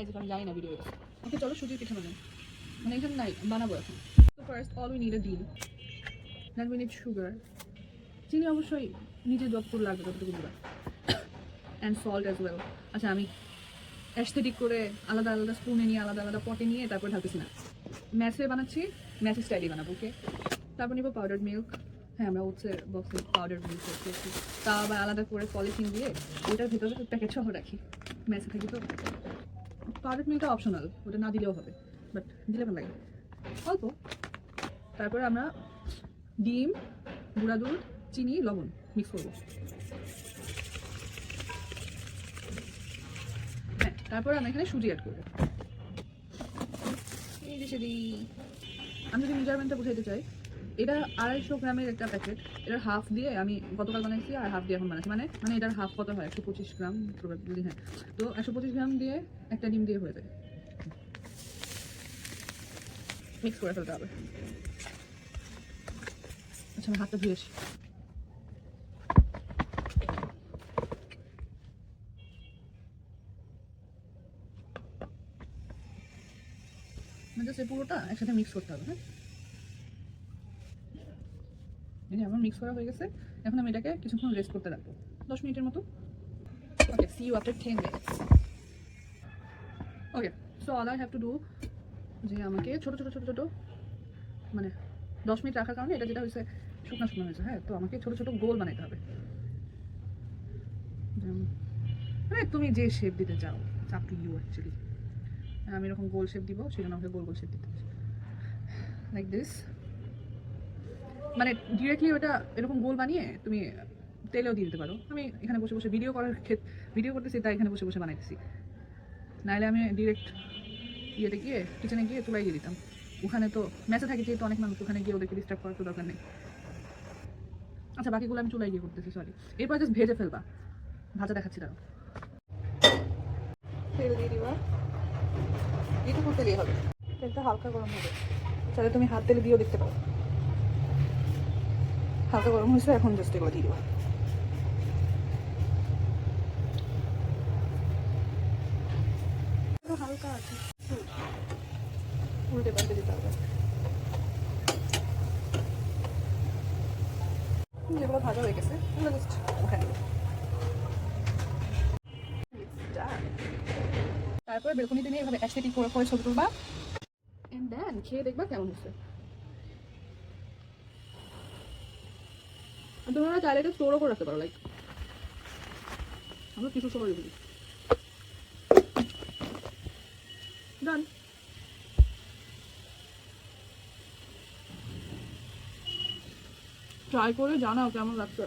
আমি জানি না ভিডিও ওকে চলো সুজির পিঠা বানাই মানে এখানে নাই বানাবো এখন তো first all we need a ডিম দেন উই নিড সুগার চিনি অবশ্যই নিজে যতটুকু লাগবে ততটুকু দিবা অ্যান্ড সল্ট অ্যাজ ওয়েল আচ্ছা আমি অ্যাস্থেটিক করে আলাদা আলাদা স্পুনে নিয়ে আলাদা আলাদা পটে নিয়ে তারপর ঢালতেছি না ম্যাচে বানাচ্ছি ম্যাচের স্টাইলে বানাবো ওকে তারপর নিবো পাউডার মিল্ক হ্যাঁ আমরা হচ্ছে বক্সে পাউডার মিল্ক করছি তা আবার আলাদা করে পলিথিন দিয়ে ওটার ভিতরে প্যাকেট সহ রাখি ম্যাচে থাকি তো পাউডার মিল্কটা অপশনাল ওটা না দিলেও হবে বাট দিলে ভালো লাগে অল্প তারপরে আমরা ডিম গুঁড়া দুধ চিনি লবণ মিক্স করবো হ্যাঁ তারপরে আমরা এখানে সুজি অ্যাড করবো এই যে সেদি আমি যদি মেজারমেন্টটা বুঝাইতে চাই এটা 250 গ্রামের একটা প্যাকেট এটার হাফ দিয়ে আমি গতকাল বানাইছি আর হাফ দিয়ে এখন বানাইছি মানে মানে এটার হাফ কত হয় 125 গ্রাম প্রবাবলি হ্যাঁ তো 125 গ্রাম দিয়ে একটা ডিম দিয়ে হয়ে যায় মিক্স করে ফেলতে হবে আচ্ছা আমি হাতটা ধুয়ে আসি মানে পুরোটা একসাথে মিক্স করতে হবে হ্যাঁ আমার মিক্স করা হয়ে গেছে এখন আমি এটাকে কিছুক্ষণ রেস্ট করতে রাখবো 10 মিনিটের মতো okay see you after 10 minutes okay so all I have to do যে আমাকে ছোট ছোট ছোট ছোট মানে 10 মিনিট রাখার কারণে এটা যেটা হয়েছে শুকনো শুকনো হয়েছে হ্যাঁ তো আমাকে ছোট ছোট গোল বানাইতে হবে মানে তুমি যে শেপ দিতে চাও আপ টু ইউ অ্যাকচুয়ালি আমি এরকম গোল শেপ দিব সেজন্য আমাকে গোল গোল শেপ দিতে হবে লাইক দিস মানে ডিরেক্টলি ওটা এরকম গোল বানিয়ে তুমি তেলেও দিয়ে দিতে পারো আমি এখানে বসে বসে ভিডিও করতেছি তাই এখানে বসে বসে বানাইতেছি নাহলে আমি ডিরেক্ট ইয়েতে গিয়ে কিচেনে গিয়ে চুলাই দিয়ে দিতাম ওখানে তো ম্যাচে থাকে যেহেতু অনেক মানুষ ওখানে গিয়ে ওদেরকে ডিস্টার্ব করার তো দরকার নেই আচ্ছা বাকিগুলো আমি চুলাই গিয়ে করতেছি সরি এরপর জাস্ট ভেজে ফেলবা ভাজা দেখাচ্ছি দাও তেল দিয়ে দিবা এইটুকু তেলেই হবে তেলটা হালকা গরম হবে তাহলে তুমি হাত তেলে দিয়েও দেখতে পারো হালকা গরম হয়েছে এখন জাস্ট এগুলো দিয়ে দেবো হালকা আছে উল্টে পাল্টে দিতে হবে যেগুলো ভাজা হয়ে গেছে ওগুলো জাস্ট ওখানে তারপর বেলকনিতে নিয়ে এভাবে অ্যাস্থেটিক করে করে ছবি তুলবা এন্ড দেন খেয়ে দেখবা কেমন হচ্ছে তোমরা চাইলে এটা স্টোরও করে রাখতে পারো লাইক আমরা কিছু সময় রেখে দিই ডান ট্রাই করে জানাও কেমন লাগছে